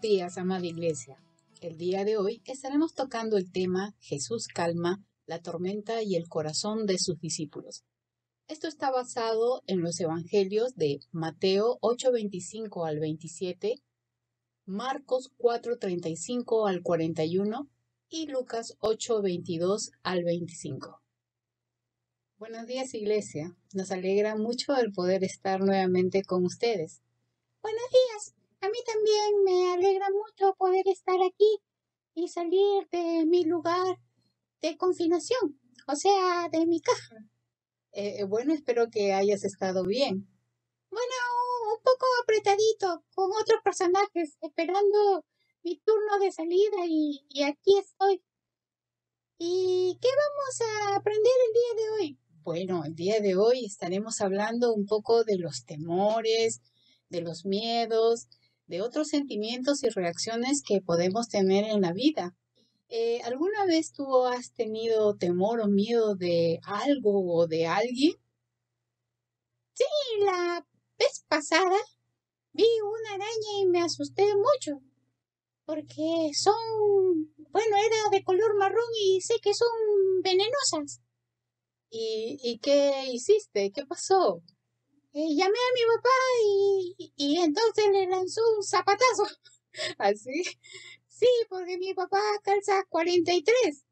días, amada iglesia. El día de hoy estaremos tocando el tema Jesús calma la tormenta y el corazón de sus discípulos. Esto está basado en los evangelios de Mateo 8:25 al 27, Marcos 4:35 al 41 y Lucas 8:22 al 25. Buenos días, iglesia. Nos alegra mucho el poder estar nuevamente con ustedes. Buenos días. A mí también me alegra mucho poder estar aquí y salir de mi lugar de confinación, o sea, de mi caja. Bueno, espero que hayas estado bien. Bueno, un poco apretadito con otros personajes, esperando mi turno de salida y aquí estoy. ¿Y qué vamos a aprender el día de hoy? Bueno, el día de hoy estaremos hablando un poco de los temores, de los miedos, de otros sentimientos y reacciones que podemos tener en la vida. ¿Alguna vez tú has tenido temor o miedo de algo o de alguien? Sí, la vez pasada vi una araña y me asusté mucho, porque era de color marrón y sé que son venenosas. ¿Y qué hiciste? ¿Qué pasó? Llamé a mi papá y entonces le lanzó un zapatazo. ¿Así? Sí, porque mi papá calza 43.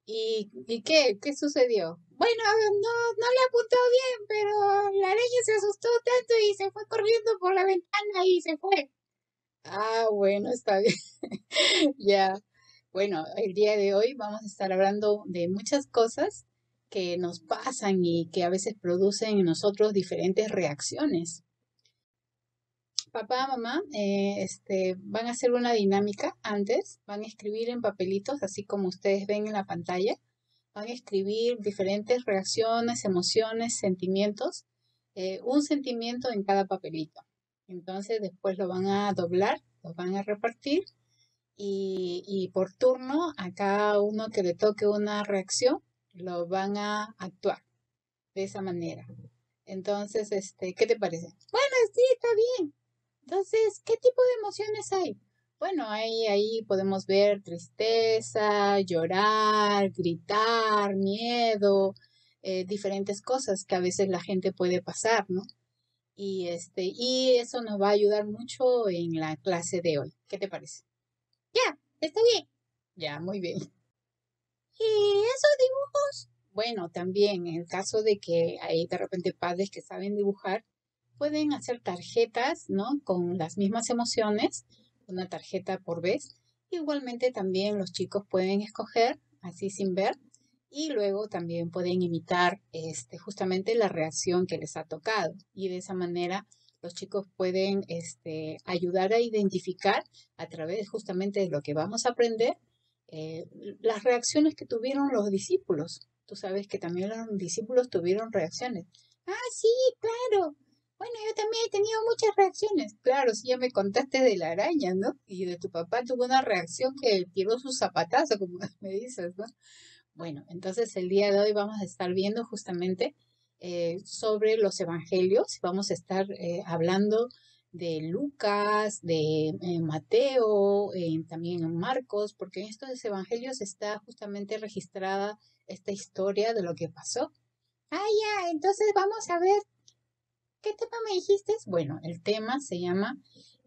¿Y qué sucedió? Bueno, no le apuntó bien, pero la araña se asustó tanto y se fue corriendo por la ventana y se fue. Ah, bueno, está bien. Ya. Bueno, el día de hoy vamos a estar hablando de muchas cosas que nos pasan y que a veces producen en nosotros diferentes reacciones. Papá, mamá, van a hacer una dinámica antes, van a escribir en papelitos, así como ustedes ven en la pantalla, van a escribir diferentes reacciones, emociones, sentimientos, un sentimiento en cada papelito. Entonces después lo van a doblar, lo van a repartir y por turno a cada uno que le toque una reacción, lo van a actuar de esa manera. Entonces, ¿qué te parece? Bueno, sí, está bien. Entonces, ¿qué tipo de emociones hay? Bueno, ahí podemos ver tristeza, llorar, gritar, miedo, diferentes cosas que a veces la gente puede pasar, ¿no? Y eso nos va a ayudar mucho en la clase de hoy. ¿Qué te parece? Ya, está bien. Ya, muy bien. ¿Y esos dibujos? Bueno, también en el caso de que hay de repente padres que saben dibujar, pueden hacer tarjetas, ¿no? Con las mismas emociones, una tarjeta por vez. Igualmente también los chicos pueden escoger, así sin ver, y luego también pueden imitar justamente la reacción que les ha tocado. Y de esa manera los chicos pueden ayudar a identificar a través justamente de lo que vamos a aprender eh, las reacciones que tuvieron los discípulos. Tú sabes que también los discípulos tuvieron reacciones. Ah, sí, claro. Bueno, yo también he tenido muchas reacciones. Claro, sí, ya me contaste de la araña, ¿no? Y de tu papá tuvo una reacción que tiró su zapatazo, como me dices, ¿no? Bueno, entonces el día de hoy vamos a estar viendo justamente sobre los evangelios. Vamos a estar hablando de Lucas, de Mateo, también en Marcos, porque en estos evangelios está justamente registrada esta historia de lo que pasó. Ah, ya, entonces vamos a ver. ¿Qué tema me dijiste? Bueno, el tema se llama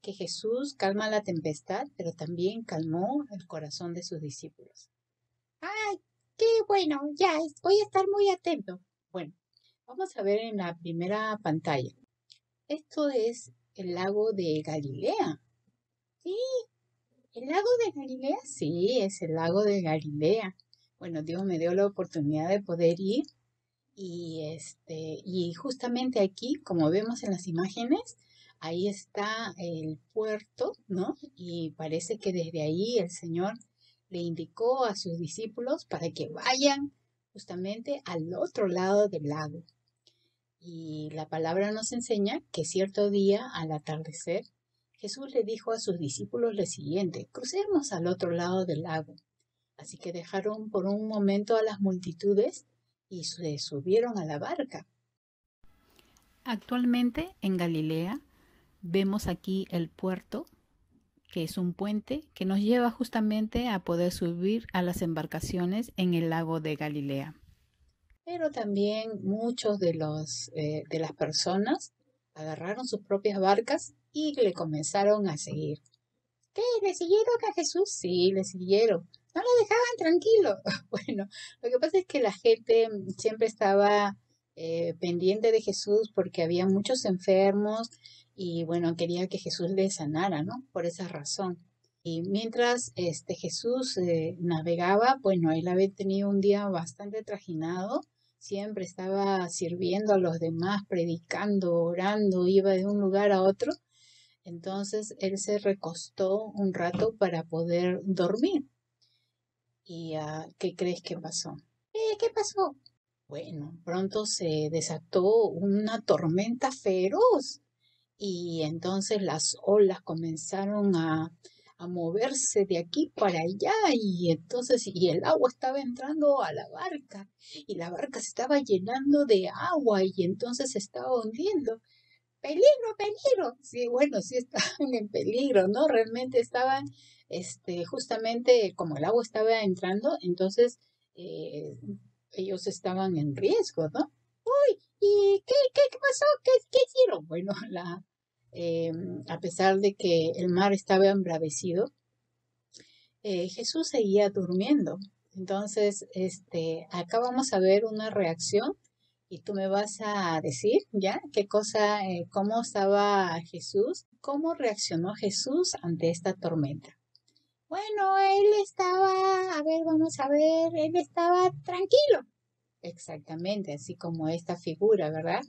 que Jesús calma la tempestad, pero también calmó el corazón de sus discípulos. Ay, qué bueno, ya, voy a estar muy atento. Bueno, vamos a ver en la primera pantalla. Esto es el lago de Galilea. Sí, el lago de Galilea. Sí, es el lago de Galilea. Bueno, Dios me dio la oportunidad de poder ir y justamente aquí, como vemos en las imágenes, ahí está el puerto, ¿no? Y parece que desde ahí el Señor le indicó a sus discípulos para que vayan justamente al otro lado del lago. Y la palabra nos enseña que cierto día, al atardecer, Jesús le dijo a sus discípulos lo siguiente: crucemos al otro lado del lago. Así que dejaron por un momento a las multitudes y se subieron a la barca. Actualmente en Galilea vemos aquí el puerto que es un puente que nos lleva justamente a poder subir a las embarcaciones en el lago de Galilea. Pero también muchos de las personas agarraron sus propias barcas y le comenzaron a seguir. ¿Qué? ¿Le siguieron a Jesús? Sí, le siguieron. No lo dejaban tranquilo. Bueno, lo que pasa es que la gente siempre estaba pendiente de Jesús porque había muchos enfermos y bueno, quería que Jesús les sanara, ¿no? Por esa razón. Y mientras Jesús navegaba, bueno, él había tenido un día bastante trajinado, siempre estaba sirviendo a los demás, predicando, orando, iba de un lugar a otro. Entonces él se recostó un rato para poder dormir. ¿Y qué crees que pasó? ¿Qué pasó? Bueno, pronto se desató una tormenta feroz y entonces las olas comenzaron a moverse de aquí para allá y entonces y el agua estaba entrando a la barca y la barca se estaba llenando de agua y entonces se estaba hundiendo. Peligro, peligro. Sí, bueno, sí estaban en peligro, ¿no? Realmente estaban, justamente como el agua estaba entrando, entonces ellos estaban en riesgo, ¿no? Uy, ¿y qué pasó? ¿Qué hicieron? Bueno, eh, a pesar de que el mar estaba embravecido, Jesús seguía durmiendo. Entonces, acá vamos a ver una reacción y tú me vas a decir, ¿ya? ¿Qué cosa, cómo estaba Jesús? ¿Cómo reaccionó Jesús ante esta tormenta? Bueno, él estaba, a ver, vamos a ver, él estaba tranquilo, Exactamente, así como esta figura, ¿verdad?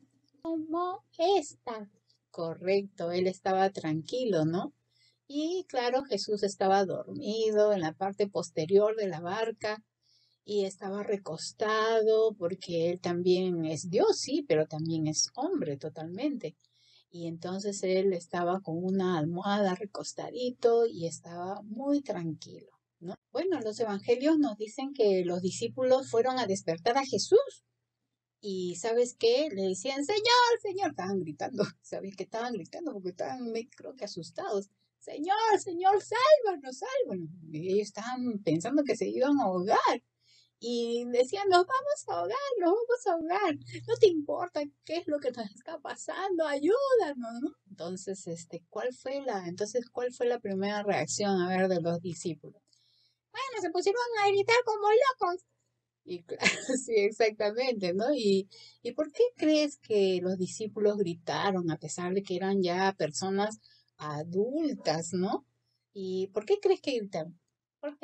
como esta. Correcto, él estaba tranquilo, ¿no? Y claro, Jesús estaba dormido en la parte posterior de la barca y estaba recostado porque él también es Dios, sí, pero también es hombre totalmente. Y entonces él estaba con una almohada recostadito y estaba muy tranquilo, ¿no? Bueno, los evangelios nos dicen que los discípulos fueron a despertar a Jesús y ¿sabes qué? Le decían, Señor, Señor, estaban gritando, ¿sabes qué estaban gritando? Porque estaban, creo que asustados. Señor, Señor, sálvanos, sálvanos. Y ellos estaban pensando que se iban a ahogar y decían, nos vamos a ahogar, nos vamos a ahogar, no te importa qué es lo que nos está pasando, ayúdanos, ¿no? Entonces, ¿cuál fue la primera reacción, a ver, de los discípulos? Bueno, se pusieron a gritar como locos. Y claro, sí, exactamente, ¿no? ¿Y por qué crees que los discípulos gritaron a pesar de que eran ya personas adultas, ¿no? ¿Y por qué crees que gritaron? Porque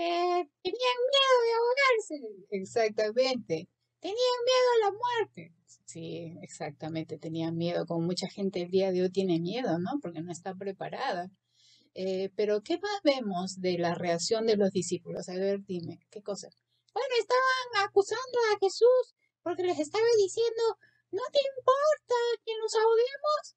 tenían miedo de ahogarse, Exactamente. tenían miedo a la muerte. Sí, exactamente, tenía miedo, como mucha gente el día de hoy tiene miedo, ¿no? Porque no está preparada. Pero ¿qué más vemos de la reacción de los discípulos? A ver, dime, ¿qué cosa? Bueno, estaban acusando a Jesús porque les estaba diciendo, no te importa que nos ahoguemos.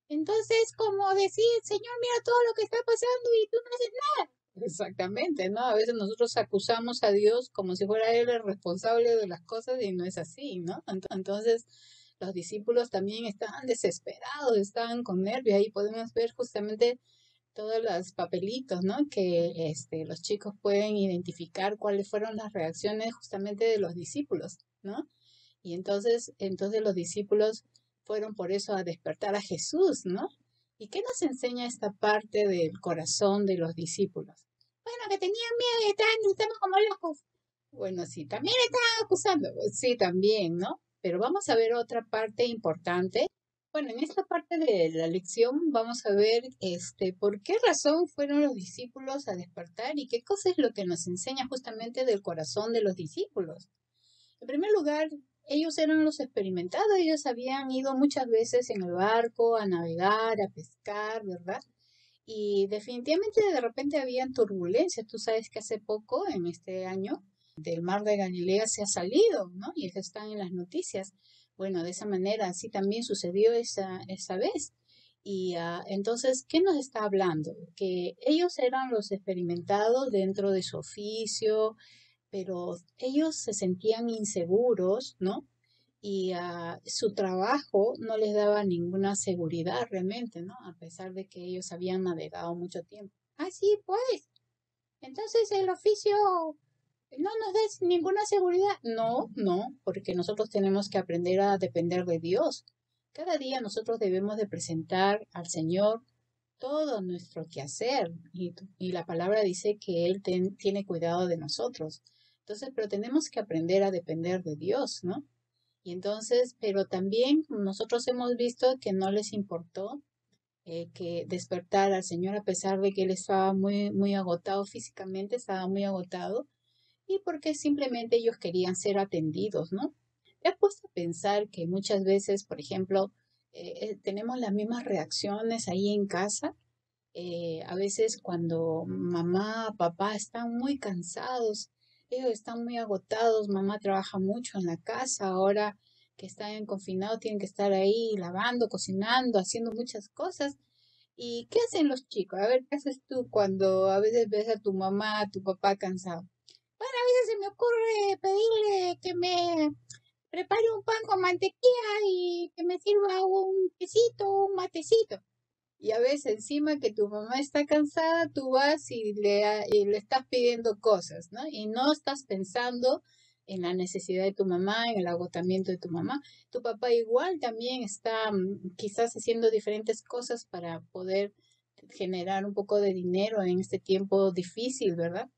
Entonces, como decir, Señor, mira todo lo que está pasando y tú no haces nada. Exactamente, ¿no? A veces nosotros acusamos a Dios como si fuera Él el responsable de las cosas y no es así, ¿no? Entonces, los discípulos también estaban desesperados, estaban con nervios. Ahí podemos ver justamente todos los papelitos, ¿no? Que los chicos pueden identificar cuáles fueron las reacciones justamente de los discípulos, ¿no? Y entonces los discípulos fueron por eso a despertar a Jesús, ¿no? ¿Y qué nos enseña esta parte del corazón de los discípulos? Bueno, que tenían miedo y estaban gritando como locos. Bueno, sí, también estaban acusando, sí, también, ¿no? Pero vamos a ver otra parte importante. Bueno, en esta parte de la lección vamos a ver por qué razón fueron los discípulos a despertar y qué cosa es lo que nos enseña justamente del corazón de los discípulos. En primer lugar, ellos eran los experimentados, ellos habían ido muchas veces en el barco a navegar, a pescar, ¿verdad? Y definitivamente de repente habían turbulencias. Tú sabes que hace poco, en este año, del mar de Galilea se ha salido, ¿no? Y eso está en las noticias. Bueno, de esa manera, así también sucedió esa vez. Y entonces, ¿qué nos está hablando? Que ellos eran los experimentados dentro de su oficio, pero ellos se sentían inseguros, ¿no? Y su trabajo no les daba ninguna seguridad realmente, ¿no? A pesar de que ellos habían navegado mucho tiempo. Así pues, entonces el oficio no nos da ninguna seguridad. No, no, porque nosotros tenemos que aprender a depender de Dios. Cada día nosotros debemos de presentar al Señor todo nuestro quehacer y la palabra dice que Él tiene cuidado de nosotros. Entonces, pero tenemos que aprender a depender de Dios, ¿no? Y entonces, pero también nosotros hemos visto que no les importó que despertar al Señor a pesar de que Él estaba muy, muy agotado físicamente, estaba muy agotado y porque simplemente ellos querían ser atendidos, ¿no? ¿Te has puesto a pensar que muchas veces, por ejemplo, tenemos las mismas reacciones ahí en casa? A veces cuando mamá, papá están muy cansados, ellos están muy agotados, mamá trabaja mucho en la casa, ahora que están confinados tienen que estar ahí lavando, cocinando, haciendo muchas cosas. ¿Y qué hacen los chicos? A ver, ¿qué haces tú cuando a veces ves a tu mamá, a tu papá cansado? Bueno, a veces se me ocurre pedirle que me prepare un pan con mantequilla y que me sirva un quesito, un matecito. Y a veces encima que tu mamá está cansada, tú vas y le estás pidiendo cosas, ¿no? Y no estás pensando en la necesidad de tu mamá, en el agotamiento de tu mamá. Tu papá igual también está quizás haciendo diferentes cosas para poder generar un poco de dinero en este tiempo difícil, ¿verdad?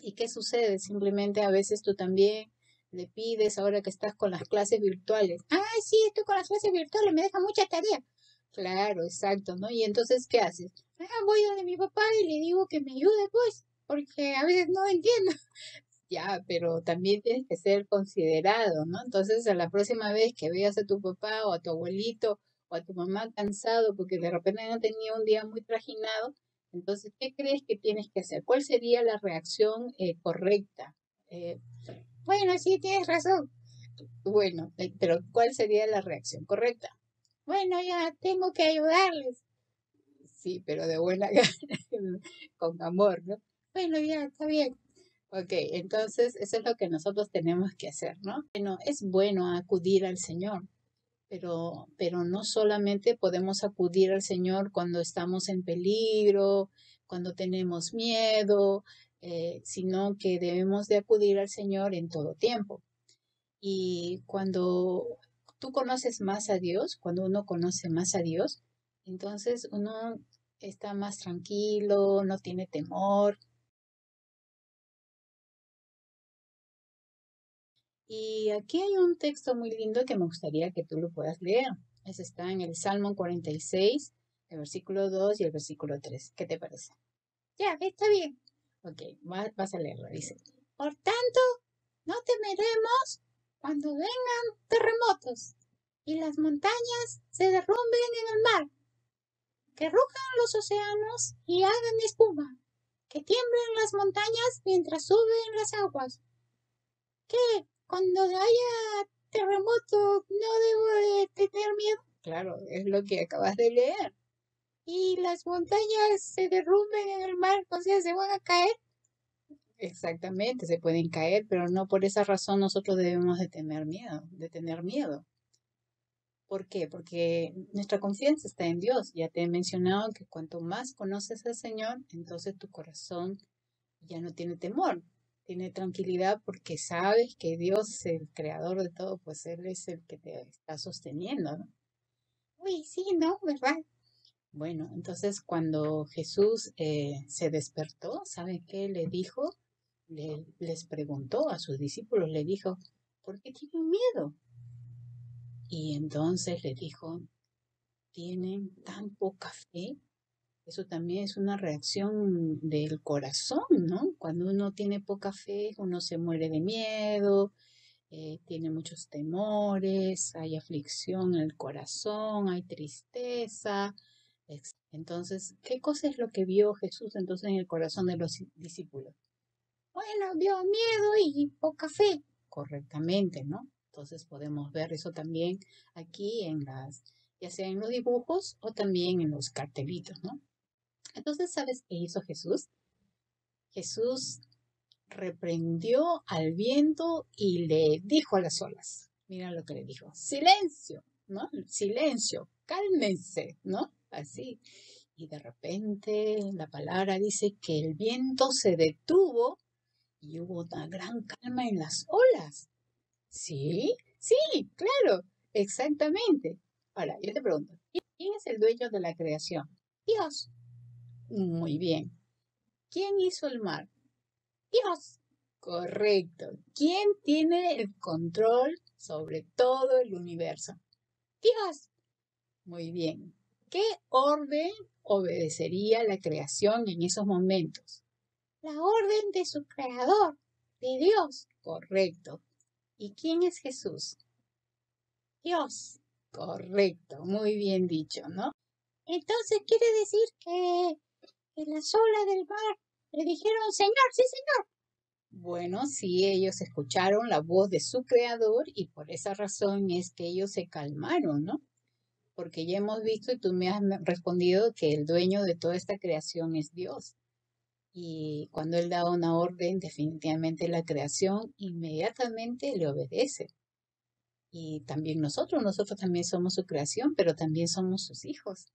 ¿Y qué sucede? Simplemente a veces tú también le pides ahora que estás con las clases virtuales. Ay, sí, estoy con las clases virtuales, me deja mucha tarea. Claro, exacto, ¿no? Y entonces, ¿qué haces? Voy donde mi papá y le digo que me ayude, pues, porque a veces no entiendo. Ya, pero también tienes que ser considerado, ¿no? Entonces, a la próxima vez que veas a tu papá o a tu abuelito o a tu mamá cansado porque de repente no tenía un día muy trajinado, entonces, ¿qué crees que tienes que hacer? ¿Cuál sería la reacción correcta? Eh, Bueno, sí, tienes razón. bueno, pero ¿cuál sería la reacción correcta? Bueno, ya tengo que ayudarles. Sí, pero de buena gana, con amor, ¿no? Bueno, ya, está bien. Ok, entonces eso es lo que nosotros tenemos que hacer, ¿no? Bueno, es bueno acudir al Señor, pero no solamente podemos acudir al Señor cuando estamos en peligro, cuando tenemos miedo, sino que debemos de acudir al Señor en todo tiempo. Y cuando tú conoces más a Dios, cuando uno conoce más a Dios, entonces uno está más tranquilo, no tiene temor. Y aquí hay un texto muy lindo que me gustaría que tú lo puedas leer. Ese está en el Salmo 46, el versículo 2 y el versículo 3. ¿Qué te parece? Ya, está bien. Ok, vas a leerlo, dice. Por tanto, no temeremos cuando vengan terremotos y las montañas se derrumben en el mar, que rujan los océanos y hagan espuma, que tiemblen las montañas mientras suben las aguas. ¿Qué? Cuando haya terremoto, ¿no debo de tener miedo? Claro, es lo que acabas de leer. Y las montañas se derrumben en el mar, o sea, se van a caer. Exactamente, se pueden caer, pero no por esa razón nosotros debemos de tener miedo, de tener miedo. ¿Por qué? Porque nuestra confianza está en Dios. Ya te he mencionado que cuanto más conoces al Señor, entonces tu corazón ya no tiene temor, tiene tranquilidad porque sabes que Dios, el creador de todo, pues Él es el que te está sosteniendo, ¿no? Uy, sí, ¿no? ¿Verdad? Bueno, entonces cuando Jesús se despertó, ¿sabe qué le dijo? Les preguntó a sus discípulos, le dijo, ¿por qué tienen miedo? Y entonces le dijo, ¿tienen tan poca fe? Eso también es una reacción del corazón, ¿no? Cuando uno tiene poca fe, uno se muere de miedo, tiene muchos temores, hay aflicción en el corazón, hay tristeza. Entonces, ¿qué cosa es lo que vio Jesús entonces en el corazón de los discípulos? Bueno, vio miedo y poca fe. Correctamente, ¿no? Entonces podemos ver eso también aquí ya sea en los dibujos o también en los cartelitos, ¿no? Entonces, ¿sabes qué hizo Jesús? Jesús reprendió al viento y le dijo a las olas, mira lo que le dijo, silencio, ¿no? Silencio, cálmense, ¿no? Así. Y de repente la palabra dice que el viento se detuvo y hubo una gran calma en las olas. Sí, sí, claro, exactamente. Ahora, yo te pregunto, ¿quién es el dueño de la creación? Dios, Muy bien. ¿Quién hizo el mar? Dios, Correcto. ¿Quién tiene el control sobre todo el universo? Dios, Muy bien. ¿Qué orden obedecería la creación en esos momentos? la orden de su creador, de Dios, Correcto. ¿Y quién es Jesús? Dios. Correcto, muy bien dicho, ¿no? Entonces quiere decir que las olas del mar le dijeron, Señor, sí, Señor. Bueno, sí, ellos escucharon la voz de su creador y por esa razón es que ellos se calmaron, ¿no? Porque ya hemos visto y tú me has respondido que el dueño de toda esta creación es Dios. Y cuando Él da una orden, definitivamente la creación inmediatamente le obedece. Y también nosotros también somos su creación, pero también somos sus hijos.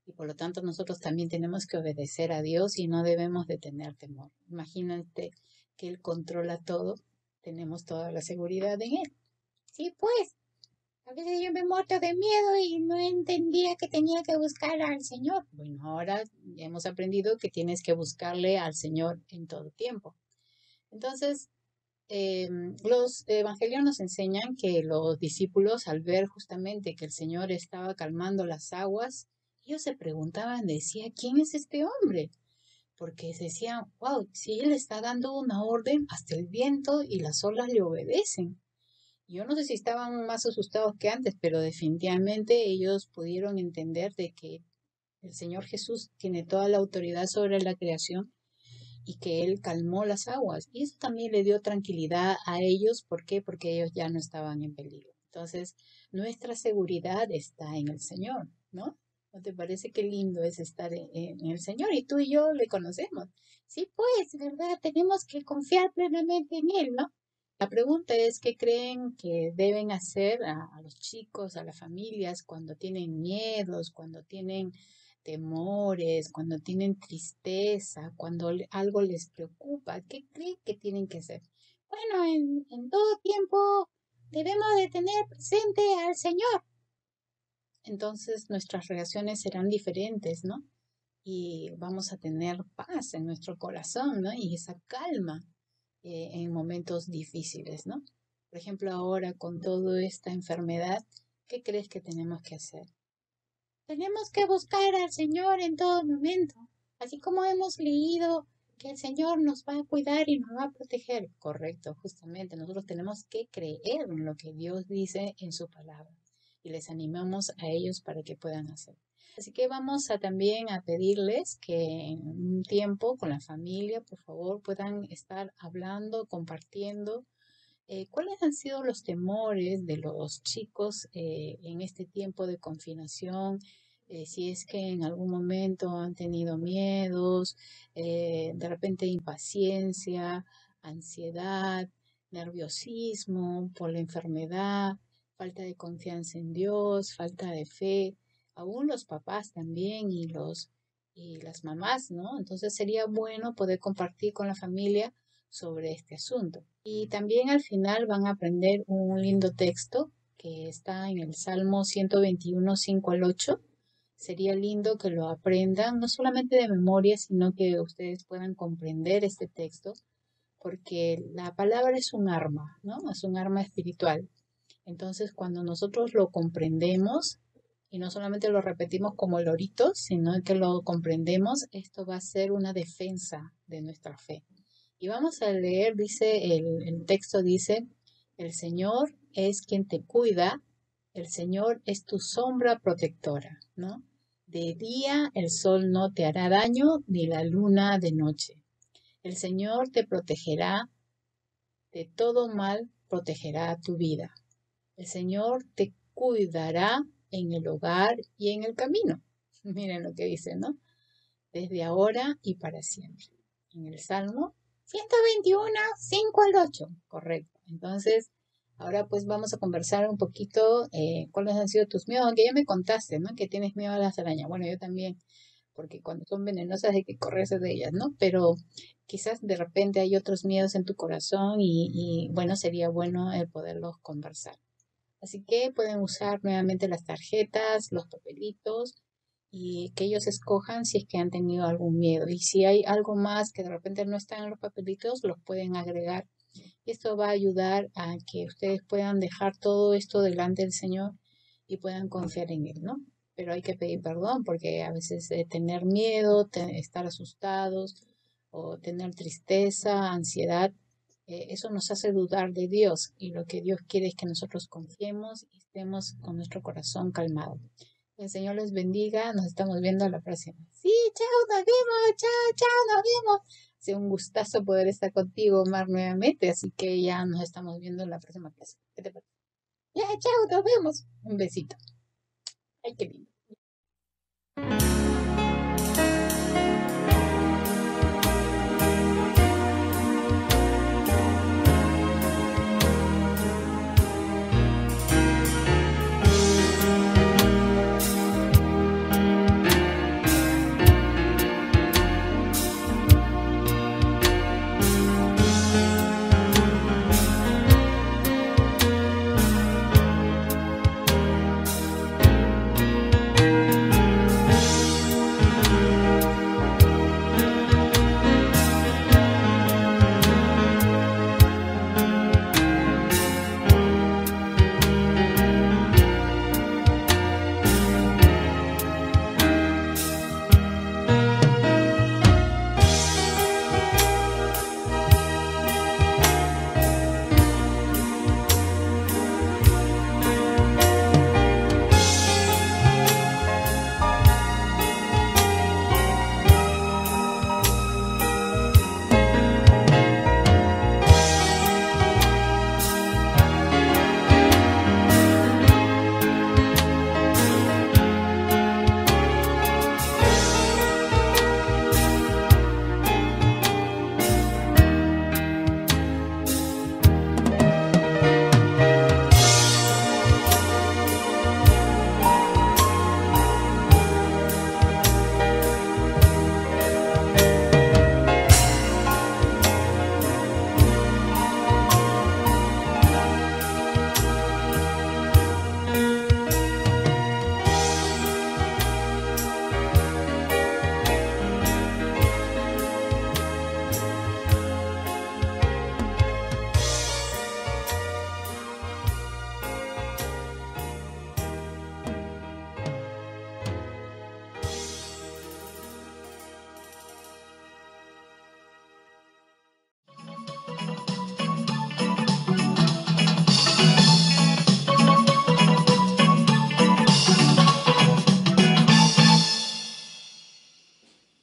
Y por lo tanto nosotros también tenemos que obedecer a Dios y no debemos de tener temor. Imagínate que Él controla todo, tenemos toda la seguridad en Él. Sí, pues, a veces yo me muerto de miedo y no entendía que tenía que buscar al Señor. Bueno, ahora ya hemos aprendido que tienes que buscarle al Señor en todo tiempo. Entonces, los evangelios nos enseñan que los discípulos, al ver justamente que el Señor estaba calmando las aguas, ellos se preguntaban, decía, ¿quién es este hombre? Porque se decían, wow, si Él está dando una orden, hasta el viento y las olas le obedecen. Yo no sé si estaban más asustados que antes, pero definitivamente ellos pudieron entender de que el Señor Jesús tiene toda la autoridad sobre la creación y que Él calmó las aguas. Y eso también le dio tranquilidad a ellos. ¿Por qué? Porque ellos ya no estaban en peligro. Entonces, nuestra seguridad está en el Señor, ¿no? ¿No te parece qué lindo es estar en el Señor? Y tú y yo le conocemos. Sí, pues, ¿verdad? Tenemos que confiar plenamente en Él, ¿no? La pregunta es, ¿qué creen que deben hacer a los chicos, a las familias, cuando tienen miedos, cuando tienen temores, cuando tienen tristeza, cuando algo les preocupa? ¿Qué creen que tienen que hacer? Bueno, en todo tiempo debemos de tener presente al Señor. Entonces nuestras reacciones serán diferentes, ¿no? Y vamos a tener paz en nuestro corazón, ¿no? Y esa calma en momentos difíciles, ¿no? Por ejemplo, ahora con toda esta enfermedad, ¿qué crees que tenemos que hacer? Tenemos que buscar al Señor en todo momento, así como hemos leído que el Señor nos va a cuidar y nos va a proteger. Correcto, justamente. Nosotros tenemos que creer en lo que Dios dice en su palabra y les animamos a ellos para que puedan hacer. Así que vamos a también a pedirles que en un tiempo con la familia, por favor, puedan estar hablando, compartiendo cuáles han sido los temores de los chicos en este tiempo de confinación, si es que en algún momento han tenido miedos, de repente impaciencia, ansiedad, nerviosismo por la enfermedad, falta de confianza en Dios, falta de fe, aún los papás también y las mamás, ¿no? Entonces sería bueno poder compartir con la familia sobre este asunto. Y también al final van a aprender un lindo texto que está en el Salmo 121, 5 al 8. Sería lindo que lo aprendan, no solamente de memoria, sino que ustedes puedan comprender este texto, porque la palabra es un arma, ¿no? Es un arma espiritual. Entonces, cuando nosotros lo comprendemos, y no solamente lo repetimos como loritos, sino que lo comprendemos, esto va a ser una defensa de nuestra fe. Y vamos a leer, dice, el texto dice, el Señor es quien te cuida, el Señor es tu sombra protectora, ¿no? De día el sol no te hará daño, ni la luna de noche. El Señor te protegerá de todo mal, protegerá tu vida. El Señor te cuidará en el hogar y en el camino. Miren lo que dice, ¿no? Desde ahora y para siempre. En el Salmo 121, 5 al 8. correcto. Entonces, ahora pues vamos a conversar un poquito cuáles han sido tus miedos, aunque ya me contaste, ¿no? Que tienes miedo a las arañas. Bueno, yo también, porque cuando son venenosas hay que correrse de ellas, ¿no? Pero quizás de repente hay otros miedos en tu corazón y bueno, sería bueno el poderlos conversar. Así que pueden usar nuevamente las tarjetas, los papelitos y que ellos escojan si es que han tenido algún miedo. Y si hay algo más que de repente no está en los papelitos, los pueden agregar. Esto va a ayudar a que ustedes puedan dejar todo esto delante del Señor y puedan confiar en Él, ¿no? Pero hay que pedir perdón porque a veces tener miedo, estar asustados o tener tristeza, ansiedad, eso nos hace dudar de Dios y lo que Dios quiere es que nosotros confiemos y estemos con nuestro corazón calmado. El Señor les bendiga, nos estamos viendo la próxima. Sí, chao, nos vemos, chao, chao, nos vemos. Ha sido un gustazo poder estar contigo, Omar, nuevamente, así que ya nos estamos viendo en la próxima clase. ¿Qué te parece? Ya, chao, nos vemos. Un besito. Ay, qué lindo.